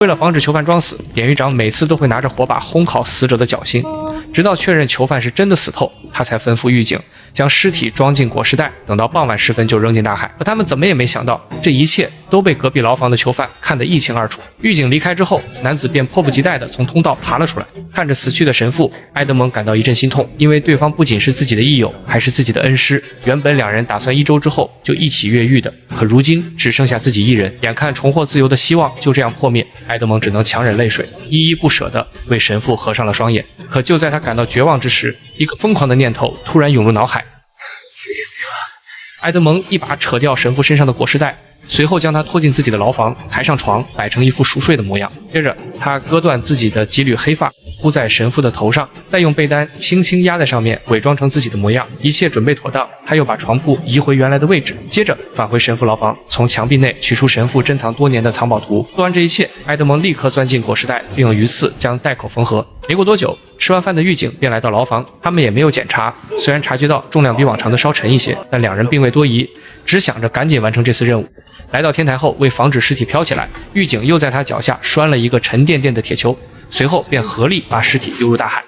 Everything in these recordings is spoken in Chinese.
为了防止囚犯装死，典狱长每次都会拿着火把烘烤死者的脚心，直到确认囚犯是真的死透，他才吩咐狱警将尸体装进裹尸袋，等到傍晚时分就扔进大海。可他们怎么也没想到，这一切都被隔壁牢房的囚犯看得一清二楚。狱警离开之后，男子便迫不及待地从通道爬了出来，看着死去的神父，埃德蒙感到一阵心痛，因为对方不仅是自己的益友，还是自己的恩师。原本两人打算1周之后就一起越狱的，可如今只剩下自己一人，眼看重获自由的希望就这样破灭，埃德蒙只能强忍泪水，依依不舍地为神父合上了双眼。可就在他感到绝望之时，一个疯狂的念头突然涌入脑海。埃德蒙一把扯掉神父身上的裹尸袋，随后将他拖进自己的牢房，抬上床，摆成一副熟睡的模样。接着，他割断自己的几缕黑发，铺在神父的头上，再用被单轻轻压在上面，伪装成自己的模样。一切准备妥当，他又把床铺移回原来的位置，接着返回神父牢房，从墙壁内取出神父珍藏多年的藏宝图。做完这一切，埃德蒙立刻钻进裹尸袋，并鱼刺将袋口缝合。没过多久，吃完饭的狱警便来到牢房，他们也没有检查，虽然察觉到重量比往常的稍沉一些，但两人并未多疑，只想着赶紧完成这次任务。来到天台后，为防止尸体飘起来，狱警又在他脚下拴了一个沉甸甸的铁球，随后便合力把尸体丢入大海。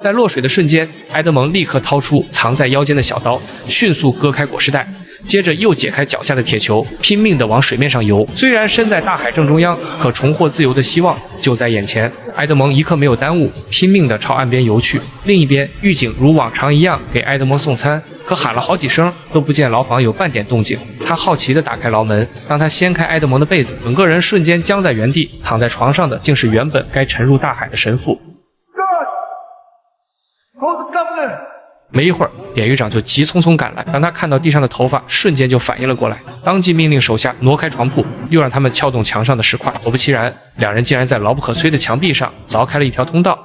在落水的瞬间，埃德蒙立刻掏出藏在腰间的小刀，迅速割开裹尸袋，接着又解开脚下的铁球，拼命地往水面上游。虽然身在大海正中央，可重获自由的希望就在眼前。埃德蒙一刻没有耽误，拼命地朝岸边游去。另一边，狱警如往常一样给埃德蒙送餐，可喊了好几声都不见牢房有半点动静。他好奇地打开牢门，当他掀开埃德蒙的被子，整个人瞬间僵在原地，躺在床上的竟是原本该沉入大海的神父。没一会儿，典狱长就急匆匆赶来。当他看到地上的头发，瞬间就反应了过来，当即命令手下挪开床铺，又让他们撬动墙上的石块。果不其然，两人竟然在牢不可摧的墙壁上凿开了一条通道。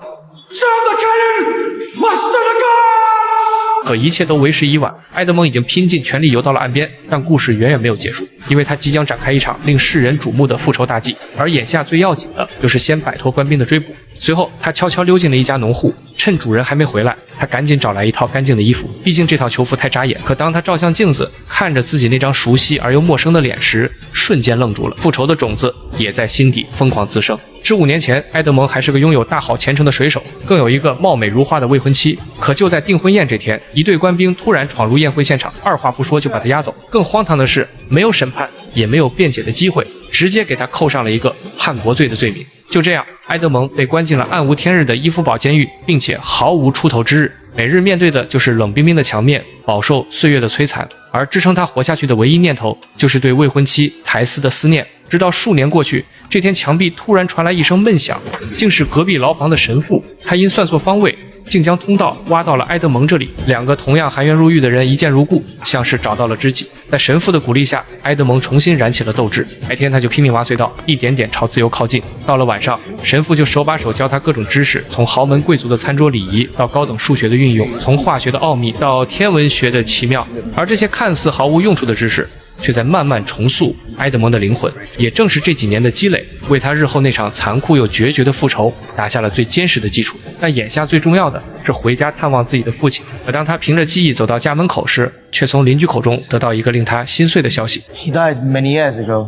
可一切都为时已晚，埃德蒙已经拼尽全力游到了岸边，但故事远远没有结束，因为他即将展开一场令世人瞩目的复仇大计。而眼下最要紧的就是先摆脱官兵的追捕。随后，他悄悄溜进了一家农户，趁主人还没回来，他赶紧找来一套干净的衣服，毕竟这套囚服太扎眼。可当他照向镜子，看着自己那张熟悉而又陌生的脸时，瞬间愣住了，复仇的种子也在心底疯狂滋生。15年前，埃德蒙还是个拥有大好前程的水手，更有一个貌美如花的未婚妻。可就在订婚宴这天，一队官兵突然闯入宴会现场，二话不说就把他押走。更荒唐的是，没有审判，也没有辩解的机会，直接给他扣上了一个叛国罪的罪名。就这样，埃德蒙被关进了暗无天日的伊夫堡监狱，并且毫无出头之日。每日面对的就是冷冰冰的墙面，饱受岁月的摧残，而支撑他活下去的唯一念头，就是对未婚妻苔丝的思念。直到数年过去，这天墙壁突然传来一声闷响，竟是隔壁牢房的神父。他因算错方位，竟将通道挖到了埃德蒙这里。两个同样含冤入狱的人一见如故，像是找到了知己。在神父的鼓励下，埃德蒙重新燃起了斗志。白天他就拼命挖隧道，一点点朝自由靠近。到了晚上，神父就手把手教他各种知识，从豪门贵族的餐桌礼仪到高等数学的运用，从化学的奥秘到天文学的奇妙。而这些看似毫无用处的知识，却在慢慢重塑埃德蒙的灵魂。也正是这几年的积累，为他日后那场残酷又决绝的复仇打下了最坚实的基础。但眼下最重要的是回家探望自己的父亲。可当他凭着记忆走到家门口时，却从邻居口中得到一个令他心碎的消息。 He died many years ago.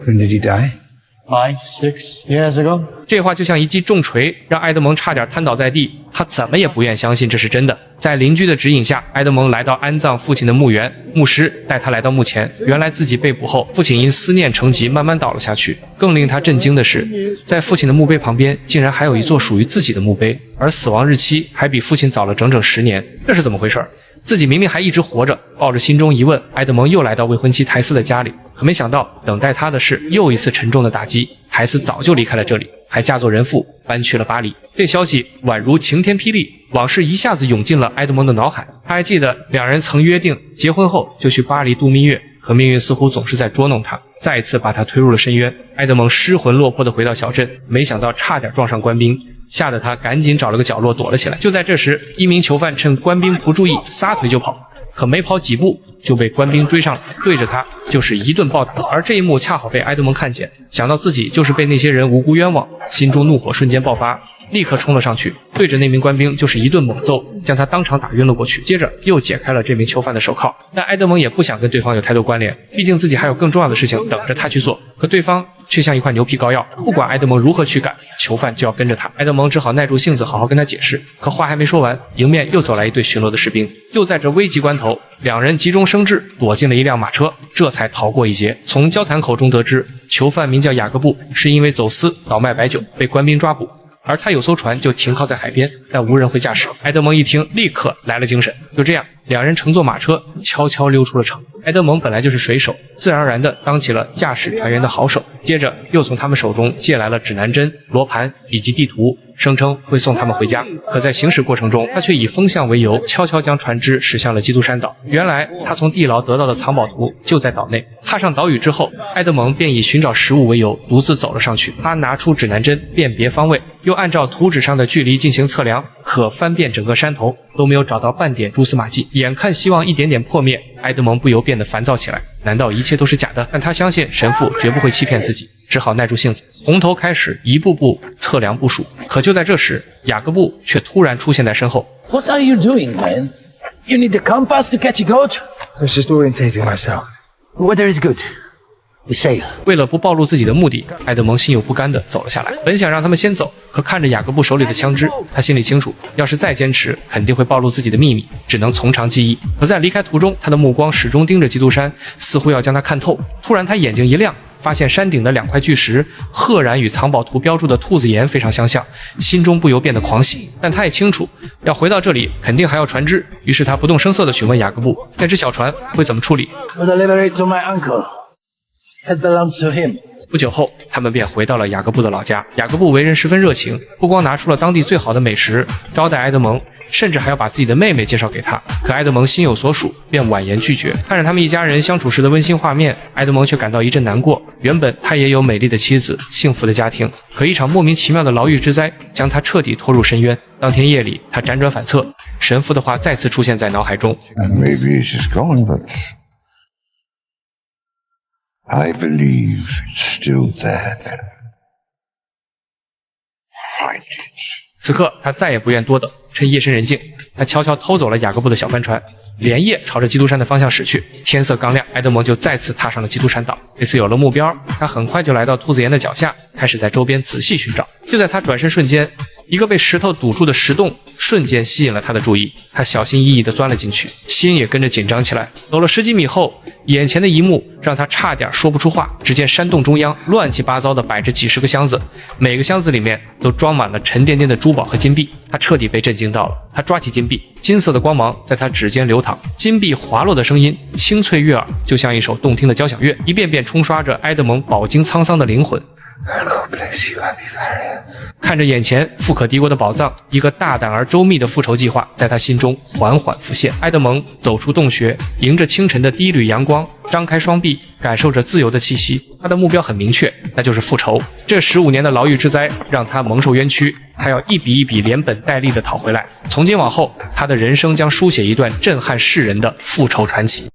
When did he die? 5, 6 years ago. 这话就像一记重锤，让埃德蒙差点瘫倒在地。他怎么也不愿相信这是真的。在邻居的指引下，埃德蒙来到安葬父亲的墓园，牧师带他来到墓前。原来自己被捕后，父亲因思念成疾慢慢倒了下去。更令他震惊的是，在父亲的墓碑旁边竟然还有一座属于自己的墓碑，而死亡日期还比父亲早了整整10年。这是怎么回事？自己明明还一直活着。抱着心中疑问，埃德蒙又来到未婚妻苔丝的家里，可没想到等待他的是又一次沉重的打击。苔丝早就离开了这里，还嫁作人妇搬去了巴黎。这消息宛如晴天霹雳，往事一下子涌进了埃德蒙的脑海。他还记得两人曾约定结婚后就去巴黎度蜜月，可命运似乎总是在捉弄他，再一次把他推入了深渊。埃德蒙失魂落魄地回到小镇，没想到差点撞上官兵，吓得他赶紧找了个角落躲了起来。就在这时，一名囚犯趁官兵不注意撒腿就跑，可没跑几步就被官兵追上了，对着他就是一顿暴打。而这一幕恰好被埃德蒙看见，想到自己就是被那些人无辜冤枉，心中怒火瞬间爆发，立刻冲了上去，对着那名官兵就是一顿猛揍，将他当场打晕了过去。接着又解开了这名囚犯的手铐。但埃德蒙也不想跟对方有太多关联，毕竟自己还有更重要的事情等着他去做。可对方却像一块牛皮膏药，不管埃德蒙如何驱赶，囚犯就要跟着他。埃德蒙只好耐住性子好好跟他解释，可话还没说完，迎面又走来一队巡逻的士兵。就在这危急关头，两人急中生智，躲进了一辆马车，这才逃过一劫。从交谈口中得知，囚犯名叫雅各布，是因为走私倒卖白酒被官兵抓捕，而他有艘船就停靠在海边，但无人会驾驶。埃德蒙一听，立刻来了精神。就这样，两人乘坐马车悄悄溜出了城。埃德蒙本来就是水手，自然而然地当起了驾驶船员的好手，接着又从他们手中借来了指南针、罗盘以及地图，声称会送他们回家。可在行驶过程中，他却以风向为由，悄悄将船只驶向了基督山岛。原来他从地牢得到的藏宝图就在岛内。踏上岛屿之后，埃德蒙便以寻找食物为由，独自走了上去。他拿出指南针辨别方位，又按照图纸上的距离进行测量，可翻遍整个山头都没有找到半点蛛丝马迹。眼看希望一点点破灭，埃德蒙不由变得烦躁起来。难道一切都是假的？但他相信神父绝不会欺骗自己，只好耐住性子，从头开始一步步测量部署。可就在这时，雅各布却突然出现在身后。What are you doing, man? You need a compass to catch a goat? I was just orientating myself. Weather is good. We sail. 为了不暴露自己的目的，埃德蒙心有不甘地走了下来。本想让他们先走，可看着雅各布手里的枪支，他心里清楚，要是再坚持，肯定会暴露自己的秘密，只能从长计议。可在离开途中，他的目光始终盯着基督山，似乎要将它看透。突然，他眼睛一亮，发现山顶的两块巨石赫然与藏宝图标注的兔子岩非常相像，心中不由变得狂喜。但他也清楚，要回到这里肯定还要船只，于是他不动声色地询问雅各布，那只小船会怎么处理。 We'll deliver it to my uncle. It belongs to him. 不久后，他们便回到了雅各布的老家。雅各布为人十分热情，不光拿出了当地最好的美食招待埃德蒙，甚至还要把自己的妹妹介绍给他。可埃德蒙心有所属，便婉言拒绝。看着他们一家人相处时的温馨画面，埃德蒙却感到一阵难过。原本他也有美丽的妻子，幸福的家庭，可一场莫名其妙的牢狱之灾将他彻底拖入深渊。当天夜里，他辗转反侧，神父的话再次出现在脑海中。 And maybe it is gone, but I believe it's still there. Find it. 此刻，他再也不愿多等，趁夜深人静，他悄悄偷走了雅各布的小帆船，连夜朝着基督山的方向驶去。天色刚亮，埃德蒙就再次踏上了基督山岛。这次有了目标，他很快就来到兔子岩的脚下，开始在周边仔细寻找。就在他转身瞬间，一个被石头堵住的石洞瞬间吸引了他的注意，他小心翼翼地钻了进去，心也跟着紧张起来。走了10几米后，眼前的一幕让他差点说不出话。只见山洞中央乱七八糟地摆着几十个箱子，每个箱子里面都装满了沉甸甸的珠宝和金币。他彻底被震惊到了，他抓起金币，金色的光芒在他指尖流淌，金币滑落的声音清脆悦耳，就像一首动听的交响乐，一遍遍冲刷着埃德蒙饱经沧桑的灵魂。 God bless you, Happy Varian. 看着眼前富可敌国的宝藏，一个大胆而周密的复仇计划在他心中缓缓浮现。埃德蒙走出洞穴，迎着清晨的第一缕阳光，张开双臂，感受着自由的气息。他的目标很明确，那就是复仇。这15年的牢狱之灾让他蒙受冤屈，他要一笔一笔连本带利地讨回来。从今往后，他的人生将书写一段震撼世人的复仇传奇。